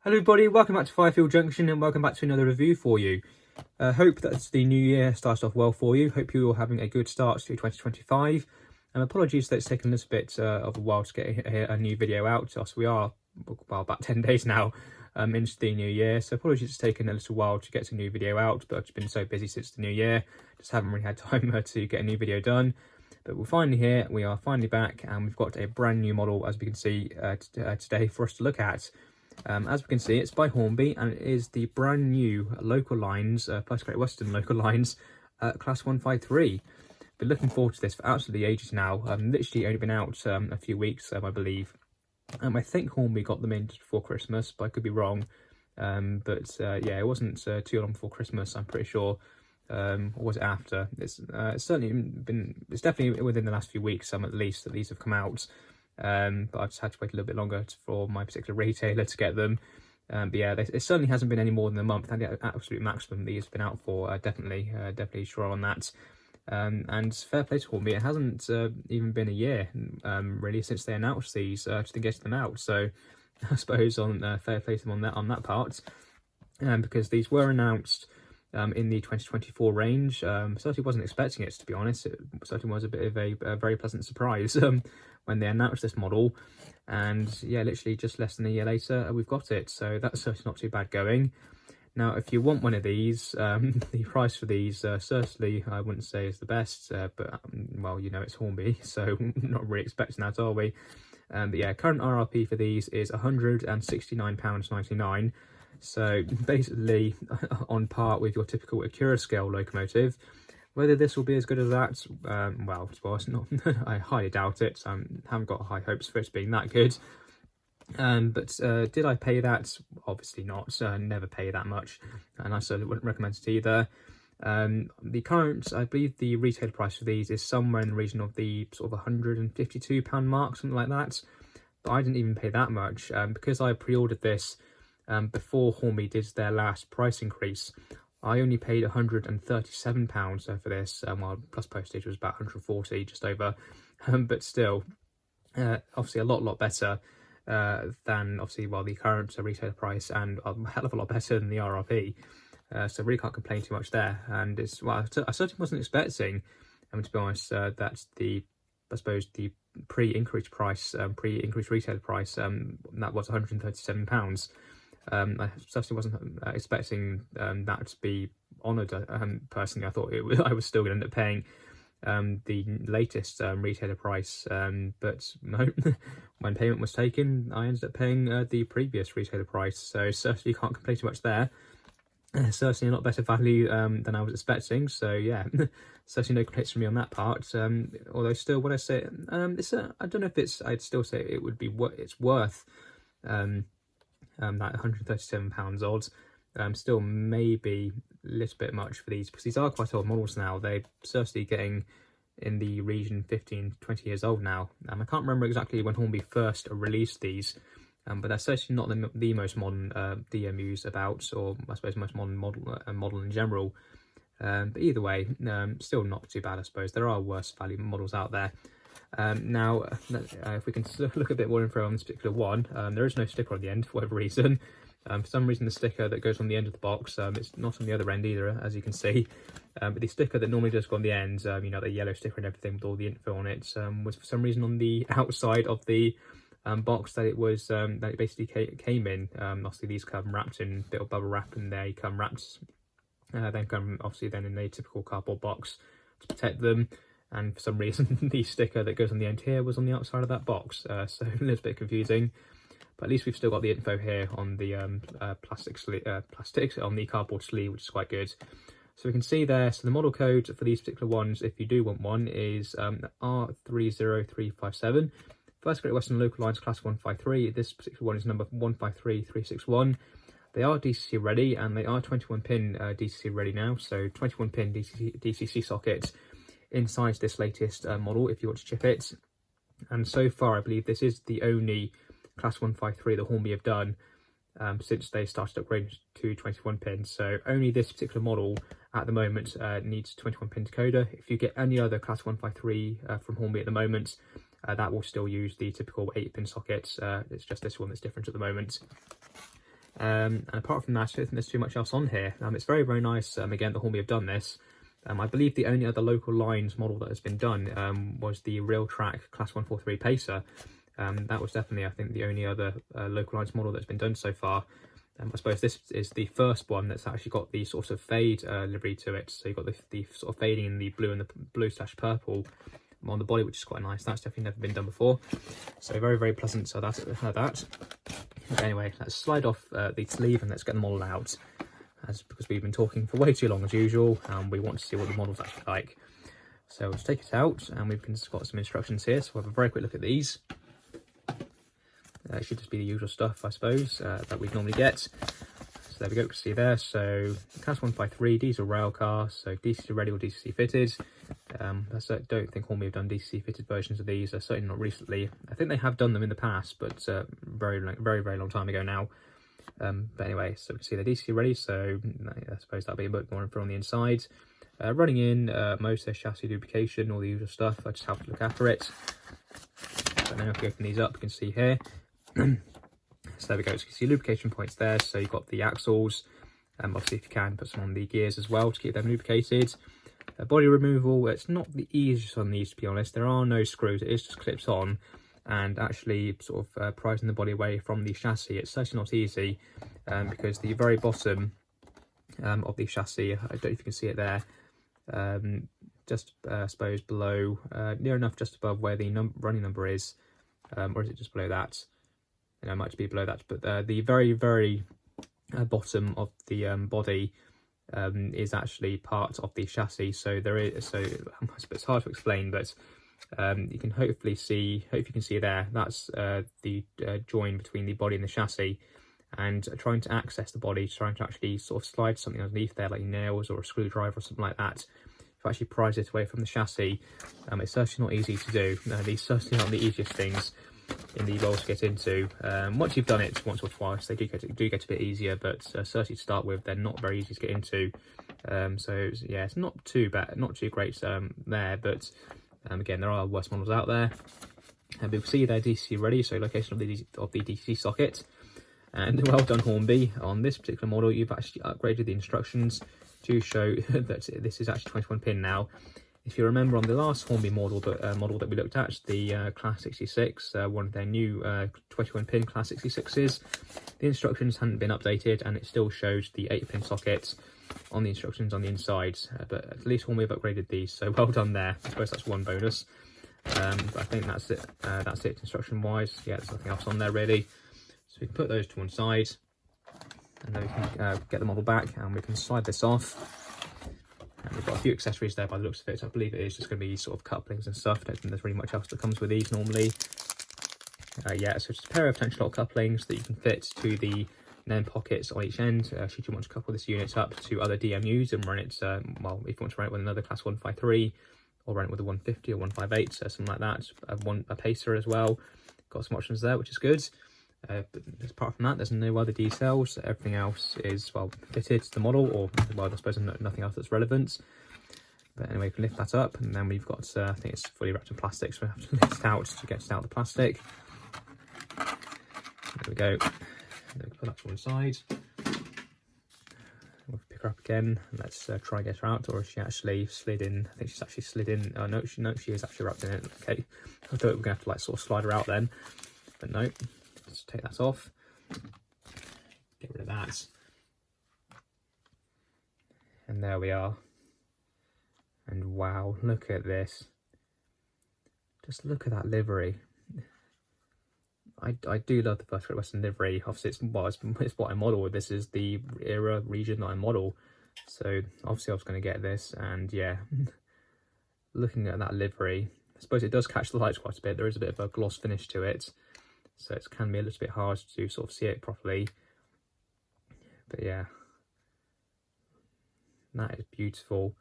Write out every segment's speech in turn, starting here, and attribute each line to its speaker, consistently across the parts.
Speaker 1: Hello everybody, welcome back to Firefield Junction and welcome back to another review for you. Hope that the new year starts off well for you. Hope you're having a good start to 2025. Apologies that it's taken a little bit of a while to get a new video out. So we are about 10 days now into the new year. So apologies it's taken a little while to get a new video out, but I've just been so busy since the new year. Just haven't really had time to get a new video done. But we're finally here, we are finally back, and we've got a brand new model, as we can see today, for us to look at. As we can see, it's by Hornby, and it is the brand new local lines, First Great Western local lines, Class 153. Been looking forward to this for absolutely ages now. Literally only been out a few weeks, I believe. I think Hornby got them in just before Christmas, but I could be wrong. Yeah, it wasn't too long before Christmas, I'm pretty sure. Or was it after? It's definitely within the last few weeks, at least, that these have come out. But I've just had to wait a little bit longer for my particular retailer to get them. But yeah, it certainly hasn't been any more than a month. And the absolute maximum these have been out for, definitely sure on that. And fair play to Hornby, it hasn't even been a year, really, since they announced these to get them out. So I suppose on fair play to them on that part, because these were announced in the 2024 range. Certainly wasn't expecting it, to be honest. It certainly was a bit of a very pleasant surprise when they announced this model, and yeah, literally just less than a year later we've got it, so that's certainly not too bad going. Now if you want one of these, the price for these certainly I wouldn't say is the best, but well, you know, it's Hornby, so not really expecting that, are we? But yeah, current RRP for these is £169.99, so basically on par with your typical Acura scale locomotive. Whether this will be as good as that, well, it's not. I highly doubt it. I haven't got high hopes for it being that good. But did I pay that? Obviously not. Never pay that much, and I certainly wouldn't recommend it either. The current, I believe, the retail price for these is somewhere in the region of the sort of £152 mark, something like that. But I didn't even pay that much because I pre-ordered this before Hornby did their last price increase. I only paid £137 for this, while plus postage was about 140, just over. But still, obviously a lot better than obviously the current retail price, and a hell of a lot better than the RRP. So really can't complain too much there. And it's, well, I certainly wasn't expecting, to be honest, that the pre-increased price, pre-increased retail price, that was £137. I certainly wasn't expecting that to be honoured. Personally, I thought I was still going to end up paying the latest retailer price, but no, when payment was taken, I ended up paying the previous retailer price, so certainly can't complain too much there. Certainly a lot better value than I was expecting, so yeah, certainly no complaints from me on that part. Although still, what I say, I don't know if it's, I'd still say it would be it's worth that £137 odds. Still maybe a little bit much for these, because these are quite old models now. They're certainly getting in the region 15-20 years old now. I can't remember exactly when Hornby first released these, but they're certainly not the most modern DMUs about, or I suppose most modern model in general. But either way, still not too bad, I suppose. There are worse value models out there. Now, if we can look a bit more info on this particular one, there is no sticker on the end for whatever reason. For some reason, the sticker that goes on the end of the box, it's not on the other end either, as you can see. But the sticker that normally does go on the end, you know, the yellow sticker and everything with all the info on it, was for some reason on the outside of the box that it was, that it basically came in. Obviously, these come wrapped in a bit of bubble wrap, and they come wrapped, then come obviously then in a typical cardboard box to protect them. And for some reason, the sticker that goes on the end here was on the outside of that box, so a little bit confusing. But at least we've still got the info here on the plastic on the cardboard sleeve, which is quite good. So we can see there, so the model code for these particular ones, if you do want one, is R30357. First Great Western Local Lines Class 153. This particular one is number 153361. They are DCC ready, and they are 21-pin DCC ready now, so 21-pin DCC socket inside this latest model if you want to chip it. And so far, I believe this is the only Class 153 that Hornby have done since they started upgrading to 21 pins. So only this particular model at the moment needs 21 pin decoder. If you get any other Class 153 from Hornby at the moment, that will still use the typical 8-pin sockets. It's just this one that's different at the moment. And apart from that, I don't think there's too much else on here. It's very, very nice. Again, the Hornby have done this. I believe the only other local lines model that has been done was the Real Track Class 143 Pacer. That was definitely, I think, the only other local lines model that's been done so far. I suppose this is the first one that's actually got the sort of fade livery to it. So you've got the sort of fading in the blue and the blue/purple on the body, which is quite nice. That's definitely never been done before. So very, very pleasant. So that's that. Anyway, let's slide off the sleeve and let's get the model out. Because we've been talking for way too long as usual, and we want to see what the model's actually like. So let's take it out, and we've got some instructions here. So we'll have a very quick look at these. It should just be the usual stuff, I suppose, that we'd normally get. So there we go, you can see there. So Class 153 diesel rail car, so DCC ready or DCC fitted. I don't think Hornby have done DCC fitted versions of these, certainly not recently. I think they have done them in the past, but very, very long time ago now. But anyway, so we can see they're DCC ready, so I suppose that'll be a bit more info on the inside. Running in motor, chassis lubrication, all the usual stuff. I just have to look after it. But now if we open these up, you can see here. So there we go, so you can see lubrication points there. So you've got the axles, obviously if you can put some on the gears as well to keep them lubricated. Body removal, it's not the easiest on these, to be honest. There are no screws, it is just clips on, and actually sort of prizing the body away from the chassis, it's certainly not easy, because the very bottom of the chassis, I don't know if you can see it there, just I suppose below, near enough just above where the running number is, or is it just below that? It might be below that, but the very, very bottom of the body is actually part of the chassis. So there is, so it's hard to explain, but you can hopefully see, you can see there, that's the join between the body and the chassis. And trying to access the body, trying to actually sort of slide something underneath there, like nails or a screwdriver or something like that, to actually prise it away from the chassis, it's certainly not easy to do. These certainly aren't the easiest things in the roles to get into. Once you've done it once or twice, they do get a bit easier, but certainly to start with, they're not very easy to get into. So yeah, it's not too bad, not too great there, but again, there are worse models out there. And we'll see they're DC ready, so location of the DC socket. And well done, Hornby. On this particular model, you've actually upgraded the instructions to show that this is actually 21 pin now. If you remember on the last Hornby model that we looked at, the Class 66, one of their new 21 pin Class 66s, the instructions hadn't been updated and it still shows the 8-pin socket on the instructions on the inside. But at least Hornby have upgraded these, so well done there. I suppose that's one bonus. But I think that's it instruction-wise. Yeah, there's nothing else on there really. So we can put those to one side, and then we can get the model back and we can slide this off. And we've got a few accessories there by the looks of it. I believe it is just going to be sort of couplings and stuff. I don't think there's really much else that comes with these normally. Yeah, so just a pair of tension lock couplings that you can fit to the NEM pockets on each end. Should you want to couple this unit up to other DMUs and run it, well, if you want to run it with another Class 153, or run it with a 150 or 158, something like that. A Pacer as well. Got some options there, which is good. But apart from that, there's no other details. Everything else is, well, fitted to the model, or, well, I suppose nothing else that's relevant. But anyway, we can lift that up, and then we've got, I think it's fully wrapped in plastic, so we have to lift it out to get it out of the plastic. There we go. Then we put that to one side. We'll pick her up again, and let's try and get her out, or is she actually slid in? I think she's actually slid in. Oh, no, she is actually wrapped in it. Okay, I thought we were going to have to, like, sort of slide her out then, but no. Let's take that off, get rid of that, and there we are. And wow, look at this, just look at that livery. I do love the First Great Western livery. Obviously it's what I model. This is the era region that I model, so obviously I was going to get this. And yeah, looking at that livery, I suppose it does catch the lights quite a bit. There is a bit of a gloss finish to it, so it can be a little bit hard to sort of see it properly. But yeah, that is beautiful.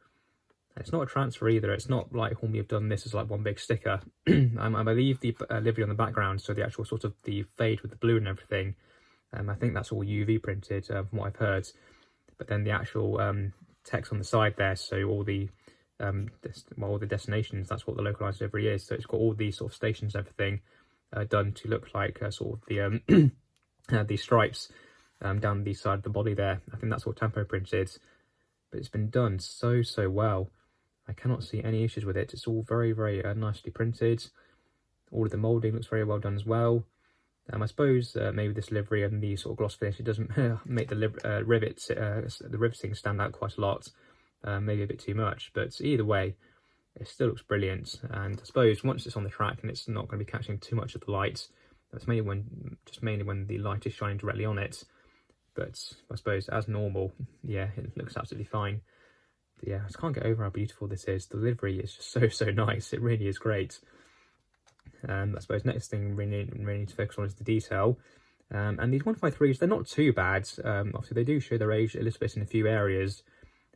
Speaker 1: It's not a transfer either. It's not like Hornby have done this as like one big sticker. I believe the livery on the background, so the actual sort of the fade with the blue and everything, I think that's all UV printed from what I've heard. But then the actual text on the side there, so all the all the destinations, that's what the localized livery is. So it's got all these sort of stations and everything done to look like sort of the these stripes down the side of the body there. I think that's all tempo printed, but it's been done so well. I cannot see any issues with it. It's all very nicely printed. All of the moulding looks very well done as well. I suppose maybe this livery and the sort of gloss finish, it doesn't make the rivets, the riveting stand out quite a lot, maybe a bit too much, but either way, it still looks brilliant. And I suppose once it's on the track and it's not going to be catching too much of the light, that's mainly when the light is shining directly on it. But I suppose as normal, yeah, it looks absolutely fine. But yeah, I just can't get over how beautiful this is. The livery is just so nice. It really is great. I suppose next thing we need to focus on is the detail. And these 153s, they're not too bad. Obviously, they do show their age a little bit in a few areas,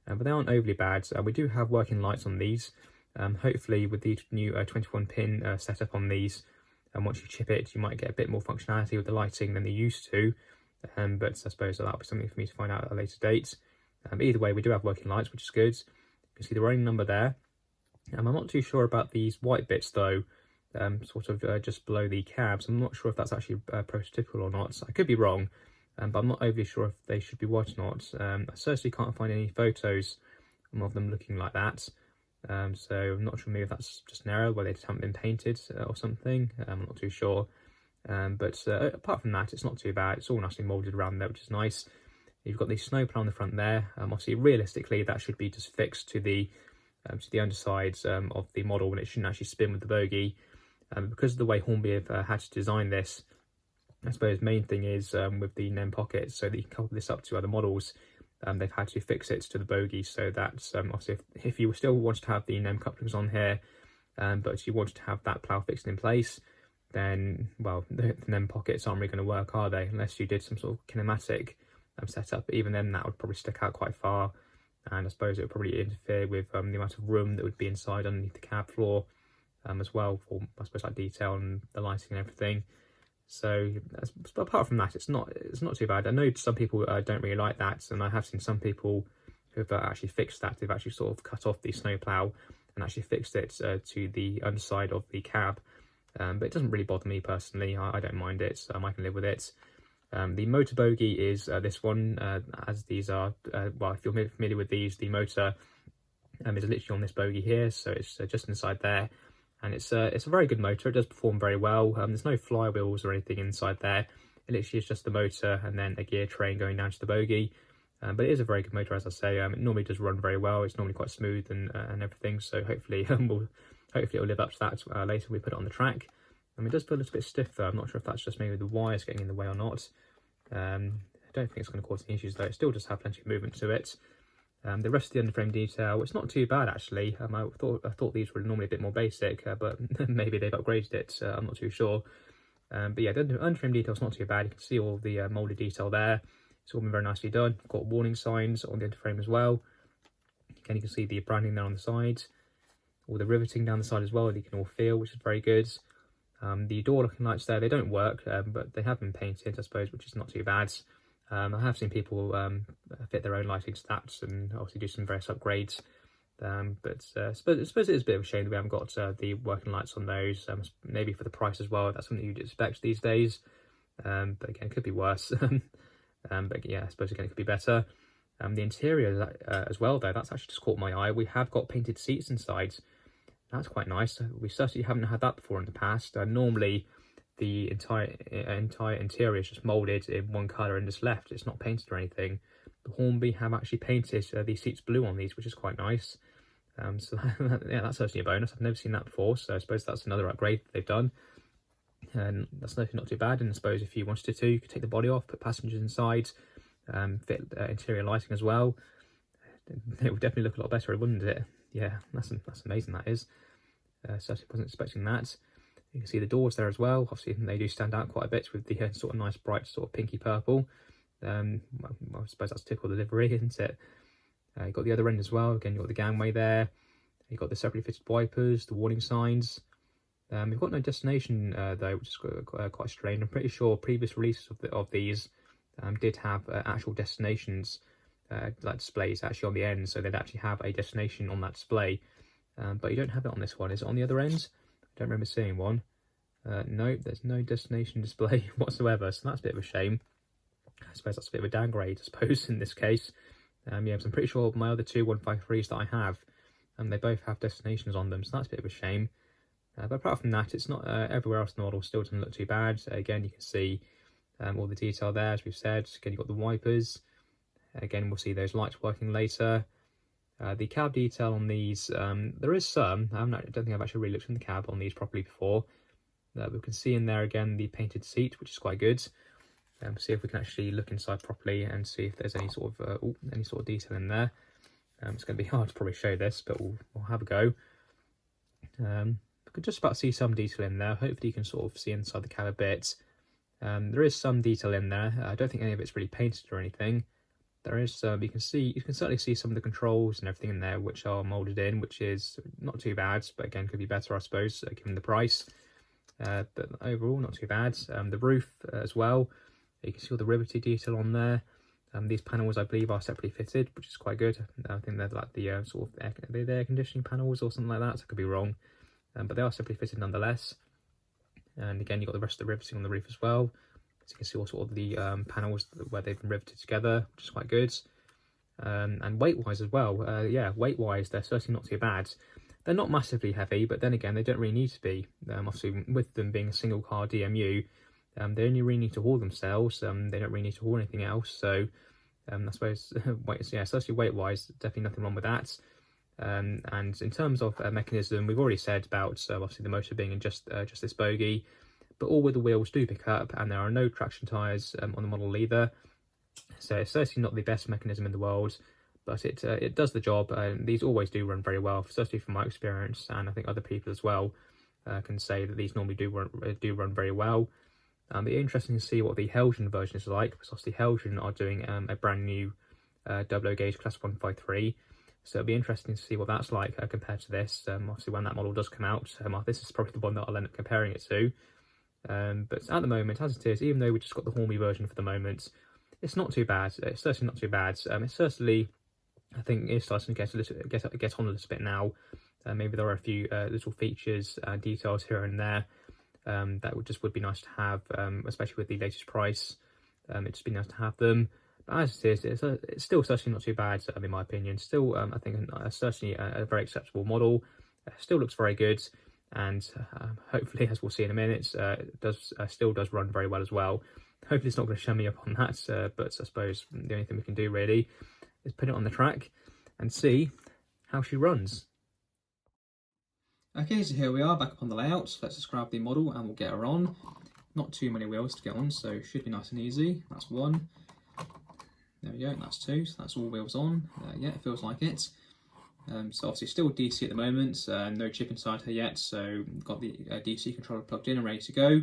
Speaker 1: but they aren't overly bad. We do have working lights on these. Hopefully, with the new 21-pin setup on these, and once you chip it, you might get a bit more functionality with the lighting than they used to. But I suppose that'll be something for me to find out at a later date. Either way, we do have working lights, which is good. You can see the running number there. I'm not too sure about these white bits though. Sort of just below the cabs. I'm not sure if that's actually prototypical or not. I could be wrong, but I'm not overly sure if they should be white or not. I certainly can't find any photos of them looking like that. So I'm not sure, maybe that's just an error where they just haven't been painted or something. I'm not too sure. But apart from that, it's not too bad. It's all nicely moulded around there, which is nice. You've got the snowplow on the front there. Obviously, realistically, that should be just fixed to the undersides of the model, and it shouldn't actually spin with the bogie. Because of the way Hornby have had to design this, I suppose main thing is with the NEM pockets, so that you can couple this up to other models, they've had to fix it to the bogie, so that obviously if you still wanted to have the NEM couplings on here, but you wanted to have that plough fixed in place, then, well, the NEM pockets aren't really going to work, are they? Unless you did some sort of kinematic setup, but even then that would probably stick out quite far, and I suppose it would probably interfere with the amount of room that would be inside underneath the cab floor. As well, for I suppose like detail and the lighting and everything. So apart from that, it's not too bad. I know some people don't really like that, and I have seen some people who have actually fixed that. They've actually sort of cut off the snowplow and actually fixed it to the underside of the cab. But it doesn't really bother me personally. I don't mind it. I can live with it. The motor bogie is this one, as these are, well, if you're familiar with these, the motor is literally on this bogie here, so it's just inside there. And it's a very good motor. It does perform very well. There's no flywheels or anything inside there. It literally is just the motor and then a gear train going down to the bogie. But it is a very good motor, as I say. It normally does run very well. It's normally quite smooth and everything. So hopefully, hopefully it'll live up to that later when we put it on the track. It does feel a little bit stiff though. I'm not sure if that's just maybe the wires getting in the way or not. I don't think it's going to cause any issues though. It still does have plenty of movement to it. The rest of the underframe detail, it's not too bad actually. I thought these were normally a bit more basic, but maybe they've upgraded it. I'm not too sure. But yeah, the underframe detail is not too bad. You can see all the moulded detail there. It's all been very nicely done. I've got warning signs on the underframe as well. Again, you can see the branding there on the side. All the riveting down the side as well, you can all feel, which is very good. The door looking lights there, they don't work, but they have been painted, I suppose, which is not too bad. I have seen people fit their own lighting stats and obviously do some various upgrades. But I suppose it is a bit of a shame that we haven't got the working lights on those. Maybe for the price as well, that's something you'd expect these days. But again, it could be worse. But yeah, I suppose again it could be better. The interior as well, though, that's actually just caught my eye. We have got painted seats inside. That's quite nice. We certainly haven't had that before in the past. Normally, the entire interior is just moulded in one colour and just left. It's not painted or anything. The Hornby have actually painted these seats blue on these, which is quite nice. So yeah, that's certainly a bonus. I've never seen that before, so I suppose that's another upgrade that they've done. And that's not too bad. And I suppose if you wanted to, you could take the body off, put passengers inside, fit interior lighting as well. It would definitely look a lot better, wouldn't it? Yeah, that's amazing, that is. Certainly wasn't expecting that. You can see the doors there as well. Obviously, they do stand out quite a bit with the sort of nice, bright, sort of pinky purple. I suppose that's typical of the livery, isn't it? You've got the other end as well. Again, you've got the gangway there. You've got the separately fitted wipers, the warning signs. We've got no destination, though, which is quite strange. I'm pretty sure previous releases of these did have actual destinations, like displays actually on the end, so they'd actually have a destination on that display. But you don't have it on this one. Is it on the other end? I don't remember seeing one. No, there's no destination display whatsoever, so that's a bit of a shame. I suppose that's a bit of a downgrade, I suppose, in this case. Yeah, so I'm pretty sure my other two 153s that I have, they both have destinations on them, so that's a bit of a shame. But apart from that, it's not everywhere else in the model still doesn't look too bad. Again, you can see all the detail there, as we've said. Again, you've got the wipers. Again, we'll see those lights working later. The cab detail on these, there is some. I don't think I've actually really looked in the cab on these properly before. We can see in there again the painted seat, which is quite good. See if we can actually look inside properly and see if there's any sort of detail in there. It's going to be hard to probably show this, but we'll have a go. We can just about see some detail in there. Hopefully you can sort of see inside the cab a bit. There is some detail in there. I don't think any of it's really painted or anything. There is you can certainly see some of the controls and everything in there which are moulded in, which is not too bad, but again could be better, I suppose, given the price. But overall, not too bad. The roof as well. You can see all the riveted detail on there. These panels, I believe, are separately fitted, which is quite good. I think they're like the sort of air conditioning panels or something like that. So I could be wrong, but they are separately fitted nonetheless. And again, you've got the rest of the riveting on the roof as well. So you can see all sort of the panels where they've been riveted together, which is quite good. And weight-wise as well, yeah, weight-wise, they're certainly not too bad. They're not massively heavy, but then again, they don't really need to be. Obviously, with them being a single-car DMU, they only really need to haul themselves. They don't really need to haul anything else. So I suppose, especially weight-wise, definitely nothing wrong with that. And in terms of mechanism, we've already said about obviously the motor being in just this bogie, but all with the wheels do pick up, and there are no traction tyres on the model either. So it's certainly not the best mechanism in the world, but it does the job. These always do run very well, certainly from my experience, and I think other people as well can say that these normally do run very well. It'll be interesting to see what the Helgen version is like, because obviously Helgen are doing a brand new 00 gauge Class 153. So it'll be interesting to see what that's like compared to this. Obviously, when that model does come out, this is probably the one that I'll end up comparing it to. But at the moment, as it is, even though we just got the Hornby version for the moment, it's not too bad. It's certainly not too bad. It's certainly, I think, is starting to get on a little bit now. Maybe there are a few little features and details here and there that would be nice to have, especially with the latest price. It'd just be nice to have them. But as it is, it's still certainly not too bad, in my opinion. Still, I think certainly a very acceptable model. Still looks very good, and hopefully, as we'll see in a minute, it still does run very well as well. Hopefully, it's not going to show me up on that, but I suppose the only thing we can do really is put it on the track and see how she runs. Okay, so here we are back up on the layout. Let's just grab the model and we'll get her on. Not too many wheels to get on, so it should be nice and easy. That's one. There we go, that's two, so that's all wheels on. Yeah, it feels like it. So obviously still DC at the moment, no chip inside her yet, so got the DC controller plugged in and ready to go.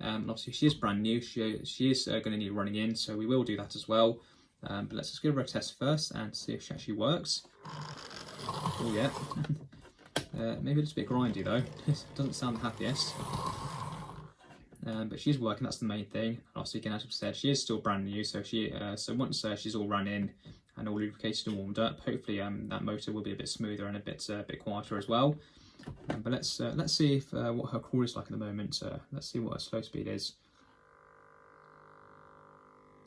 Speaker 1: And obviously she is brand new, she is going to need running in, so we will do that as well. But let's just give her a test first and see if she actually works. Oh yeah. Maybe a little bit grindy though, it doesn't sound the happiest. But she's working, that's the main thing. Obviously, again, as I've said, she is still brand new, so so once she's all run in and all lubricated and warmed up, hopefully that motor will be a bit smoother and a bit quieter as well. But let's see if what her crawl is like at the moment. Let's see what her slow speed is.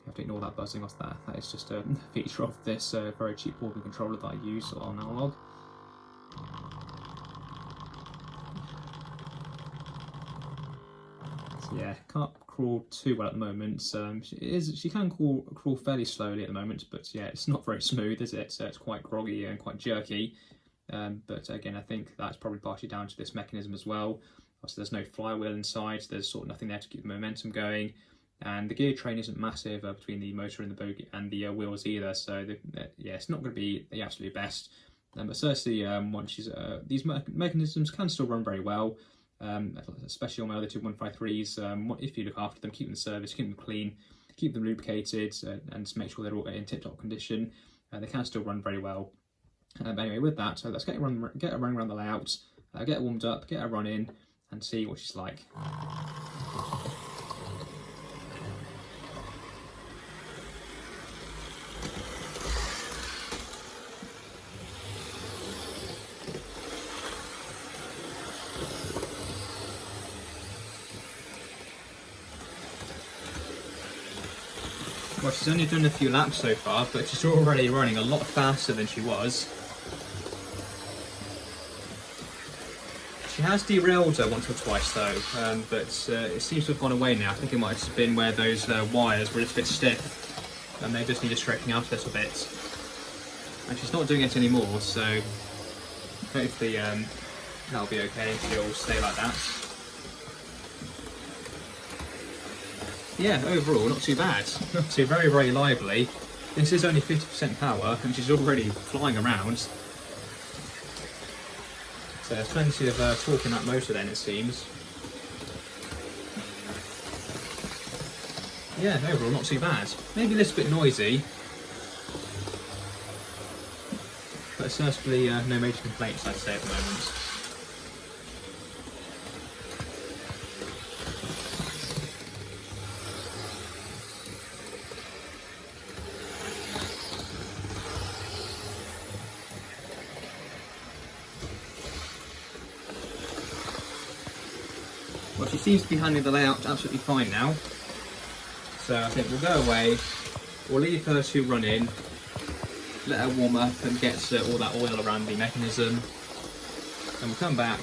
Speaker 1: You have to ignore that buzzing off that. That is just a feature of this very cheap Hornby controller that I use on analog. Yeah, can't crawl too well at the moment. She can crawl fairly slowly at the moment, but yeah, it's not very smooth, is it? So it's quite groggy and quite jerky. But again, I think that's probably partially down to this mechanism as well. Obviously, there's no flywheel inside, so there's sort of nothing there to keep the momentum going. And the gear train isn't massive between the motor and the bogie and the wheels either. So yeah, it's not going to be the absolute best. But certainly, once these mechanisms can still run very well. Especially on my other two 153s, if you look after them, keep them serviced, keep them clean, keep them lubricated, and just make sure they're all in tip-top condition, they can still run very well. But anyway, with that, so let's get her running around the layout, get her warmed up, get her running, and see what she's like. Well, she's only done a few laps so far, but she's already running a lot faster than she was. She has derailed once or twice though, but it seems to have gone away now. I think it might have just been where those wires were just a bit stiff, and they just need to straighten out a little bit. And she's not doing it anymore, so hopefully that'll be okay. She'll stay like that. Yeah, overall not too bad. Not too very, very lively. This is only 50% power, and she's already flying around. So there's plenty of torque in that motor then, it seems. Yeah, overall not too bad. Maybe a little bit noisy, but certainly no major complaints, I'd say, at the moment. Well, she seems to be handling the layout absolutely fine now. So I think we'll go away, we'll leave her to run in, let her warm up and get all that oil around the mechanism. And we'll come back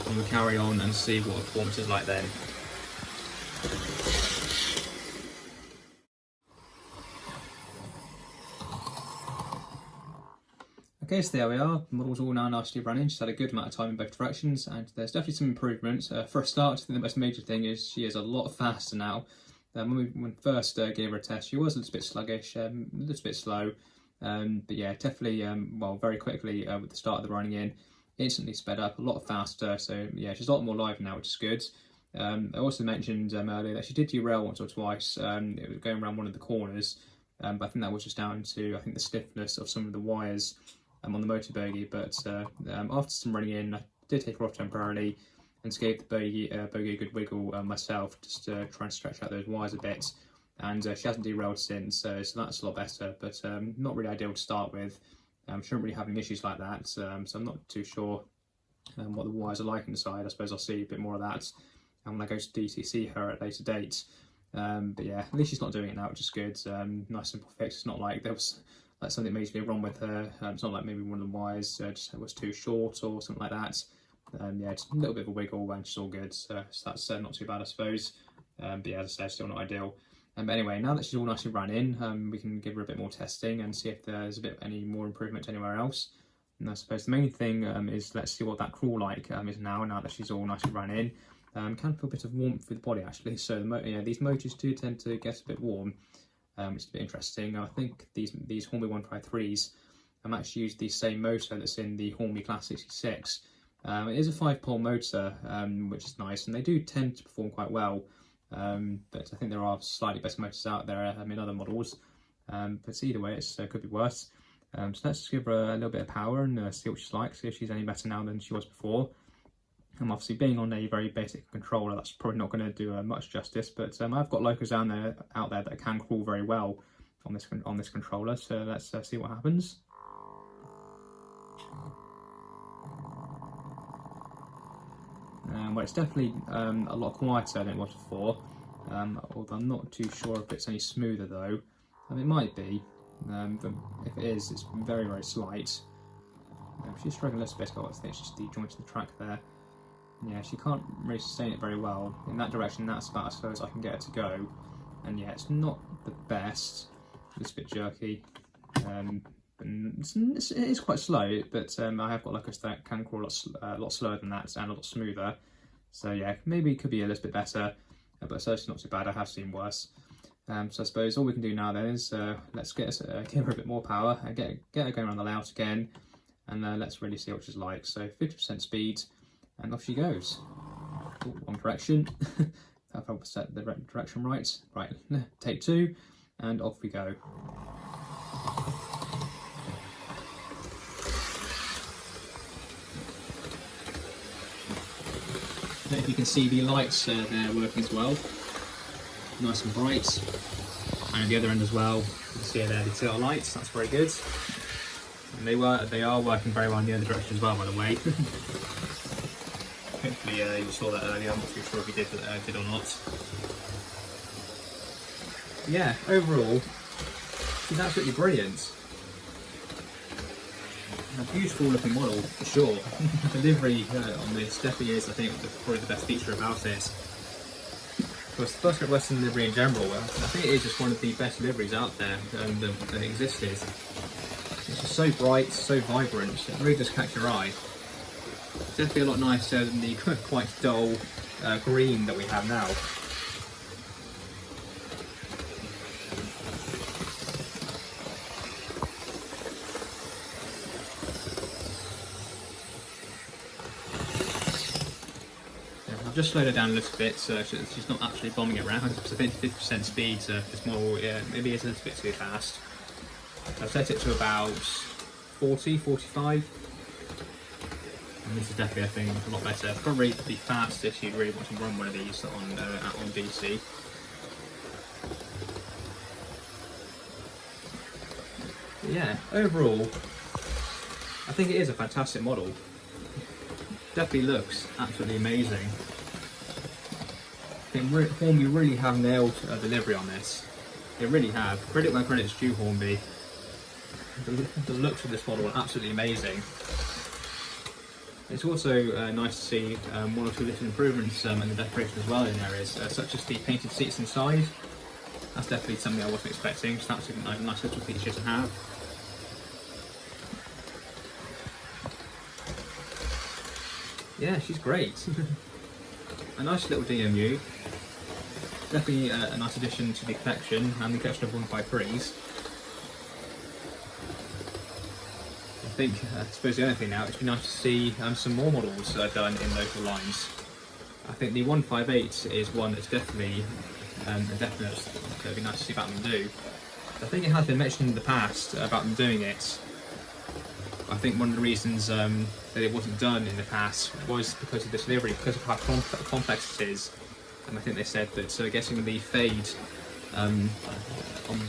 Speaker 1: and we'll carry on and see what her performance is like then. Okay, so there we are. The model's all now nicely running. She's had a good amount of time in both directions, and there's definitely some improvements. For a start, I think the most major thing is she is a lot faster now. When we first gave her a test, she was a little bit sluggish, a little bit slow, but yeah, definitely, well, very quickly with the start of the running in, instantly sped up, a lot faster. So yeah, she's a lot more live now, which is good. I also mentioned earlier that she did derail once or twice. It was going around one of the corners, but I think that was just down to the stiffness of some of the wires on the motor bogie. But after some running in, I did take her off temporarily and just gave the bogie a good wiggle myself, just to try and stretch out those wires a bit. And she hasn't derailed since, so that's a lot better, but not really ideal to start with. She shouldn't really have any issues like that, so I'm not too sure what the wires are like inside. I suppose I'll see a bit more of that when I go to DTC her at a later date. But yeah, at least she's not doing it now, which is good. Nice simple fix. It's not like there was like something majorly wrong with her. It's not like maybe one of the wires just was too short or something like that. Yeah, just a little bit of a wiggle and she's all good. So that's not too bad, I suppose. But yeah, as I said, still not ideal. But anyway, now that she's all nicely run in, we can give her a bit more testing and see if there's any more improvement anywhere else. And I suppose the main thing is let's see what that crawl like is now that she's all nicely run in. Can feel a bit of warmth with the body actually. So these motors do tend to get a bit warm, which is a bit interesting. I think these Hornby 153s actually used the same motor that's in the Hornby Class 66. It is a 5-pole motor, which is nice, and they do tend to perform quite well. But I think there are slightly better motors out there in other models. But either way, it could be worse. So let's give her a little bit of power and see what she's like, see if she's any better now than she was before. Obviously, being on a very basic controller, that's probably not going to do much justice. But I've got locos out there that can crawl very well on this controller. So let's see what happens. Well, it's definitely a lot quieter than it was before, although I'm not too sure if it's any smoother though. It might be, but if it is, it's very, very slight. She's struggling a little bit, I think it's just the joint of the track there. Yeah, she can't really sustain it very well. In that direction, that's about as far as I can get her to go. And yeah, it's not the best, it's a bit jerky. It is quite slow, but I have got locos that can crawl a lot slower than that and a lot smoother. So yeah, maybe it could be a little bit better, but certainly not too bad. I have seen worse. So I suppose all we can do now then is let's give her a bit more power and get her going around the layout again, and let's really see what she's like. So 50% speed, and off she goes. Ooh, wrong direction. If I set the direction right. Right, take 2, and off we go. If you can see the lights there working as well, nice and bright, and at the other end as well, you can see there the tail lights, that's very good. And they are working very well in the other direction as well, by the way. Hopefully you saw that earlier, I'm not too sure if you did or not. yeah, overall, she's absolutely brilliant. A beautiful looking model for sure. Delivery on this definitely is, I think, probably the best feature about it. Of course, the first grade Western livery in general, I think it is just one of the best liveries out there that existed. It's just so bright, so vibrant, it really does catch your eye. It's definitely a lot nicer than the quite dull green that we have now. I've just slowed her down a little bit so she's not actually bombing it around, because I think 50% speed this model, yeah, maybe is a little bit too fast. I've set it to about 40, 45. And this is definitely, I think, a lot better. Probably the fastest you'd really want to run one of these on DC. But yeah, overall, I think it is a fantastic model. Definitely looks absolutely amazing. I think Hornby really have nailed delivery on this. They really have. Credit where credit's due, Hornby. The looks of this model are absolutely amazing. It's also nice to see one or two little improvements in the decoration as well in areas, such as the painted seats inside. That's definitely something I wasn't expecting, just absolutely nice little feature to have. Yeah, she's great. A nice little DMU. Definitely a nice addition to the collection and the collection of 153s. I suppose the only thing now, it'd be nice to see some more models done in local lines. I think the 158 is one that's definitely a definite that would be nice to see Batman do. I think it has been mentioned in the past about them doing it. I think one of the reasons that it wasn't done in the past was because of this livery, because of how complex it is. And I think they said that getting the fade on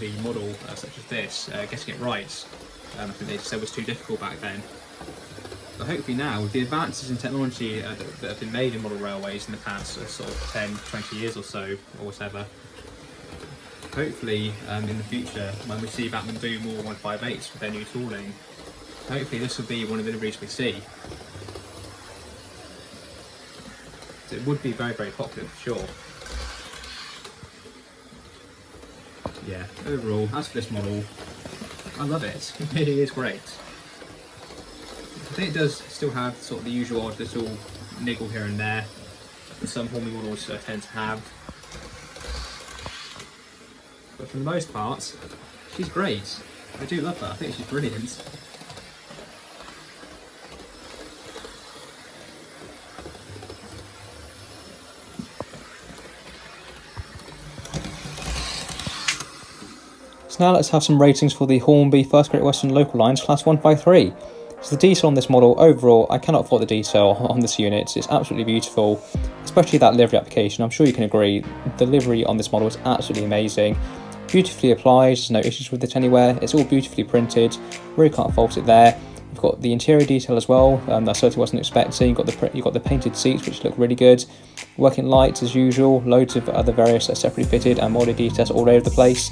Speaker 1: the model such as this, getting it right, I think they said was too difficult back then. But hopefully now, with the advances in technology that have been made in model railways in the past sort of 10, 20 years or so, or whatever, hopefully in the future, when we see Batman do more 158s with their new tooling, hopefully this will be one of the deliveries we see. So it would be very, very popular for sure. Yeah, overall, as for this model, I love it. It really is great. I think it does still have sort of the usual odd little niggle here and there that some Hornby models tend to have. But for the most part, she's great. I do love her. I think she's brilliant. So now let's have some ratings for the Hornby First Great Western Local Lines Class 153. So the detail on this model, overall, I cannot fault the detail on this unit. It's absolutely beautiful, especially that livery application. I'm sure you can agree, the livery on this model is absolutely amazing. Beautifully applied, there's no issues with it anywhere. It's all beautifully printed, really can't fault it there. You've got the interior detail as well, that I certainly wasn't expecting. You've got the painted seats, which look really good. Working lights as usual, loads of other various separately fitted and modded details all over the place.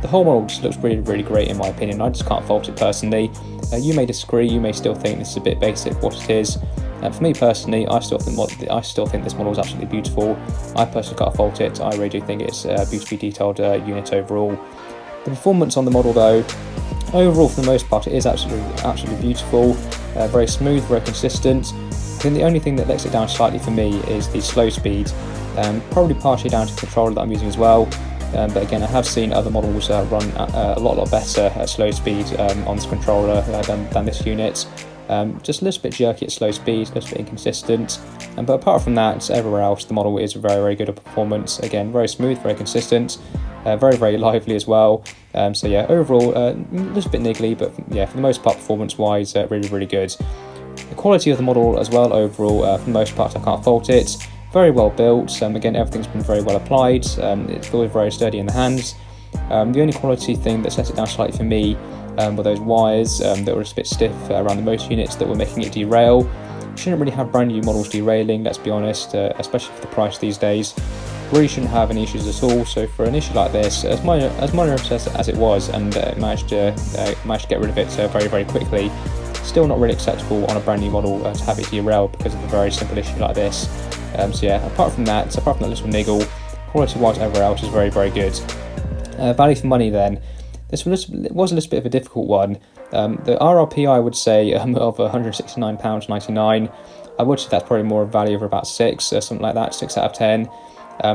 Speaker 1: The whole model just looks really, really great in my opinion. I just can't fault it personally. You may disagree, you may still think this is a bit basic for what it is. For me personally, I still think this model is absolutely beautiful. I personally can't fault it. I really do think it's a beautifully detailed unit overall. The performance on the model though, overall for the most part, it is absolutely beautiful. Very smooth, very consistent. I think the only thing that lets it down slightly for me is the slow speed. Probably partially down to the controller that I'm using as well. But again, I have seen other models run a lot better at slow speed on this controller than this unit. Just a little bit jerky at slow speed, a little bit inconsistent. But apart from that, everywhere else, the model is very, very good at performance. Again, very smooth, very consistent, very, very lively as well. So yeah, overall, a little bit niggly, but yeah, for the most part, performance-wise, really, really good. The quality of the model as well, overall, for the most part, I can't fault it. Very well built, again everything's been very well applied, it feels very sturdy in the hands. The only quality thing that set it down slightly for me were those wires that were just a bit stiff around the motor units that were making it derail. Shouldn't really have brand new models derailing, let's be honest, especially for the price these days. really shouldn't have any issues at all. So for an issue like this, as minor as it was, and managed to get rid of it very, very quickly, still not really acceptable on a brand new model to have it derail because of a very simple issue like this. So yeah, apart from that little niggle, quality wise everywhere else is very, very good. Value for money then. This was a little bit of a difficult one. The RRP I would say of £169.99. I would say that's probably more a value of about 6, something like that, 6 out of 10.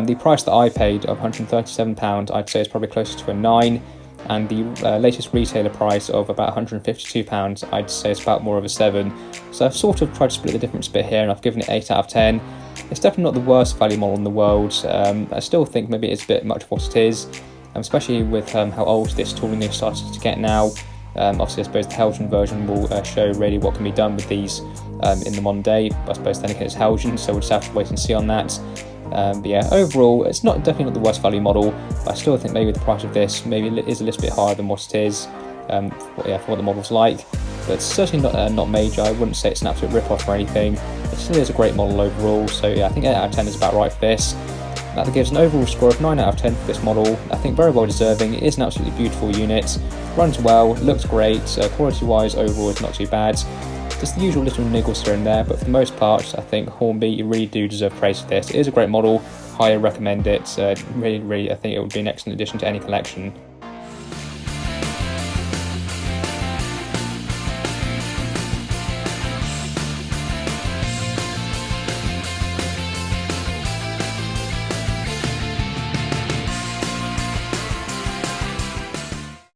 Speaker 1: The price that I paid of £137, I'd say is probably closer to a 9. And the latest retailer price of about £152, I'd say it's about more of a 7. So I've sort of tried to split the difference a bit here, and I've given it 8 out of 10. It's definitely not the worst value model in the world. I still think maybe it's a bit much of what it is, especially with how old this tooling is starting to get now. Obviously, I suppose the Helgen version will show really what can be done with these in the modern day. I suppose then again it's Helgen, so we'll just have to wait and see on that. But yeah, overall, it's definitely not the worst value model, but I still think maybe the price of this maybe is a little bit higher than what it is, for what the model's like. But certainly not major. I wouldn't say it's an absolute rip-off or anything. It still is a great model overall, so yeah, I think 8 out of 10 is about right for this. That gives an overall score of 9 out of 10 for this model. I think very well deserving. It is an absolutely beautiful unit, runs well, looks great, quality-wise overall is not too bad. Just the usual little niggles here and there, but for the most part, I think Hornby, you really do deserve praise for this. It is a great model, highly recommend it. Really, I think it would be an excellent addition to any collection.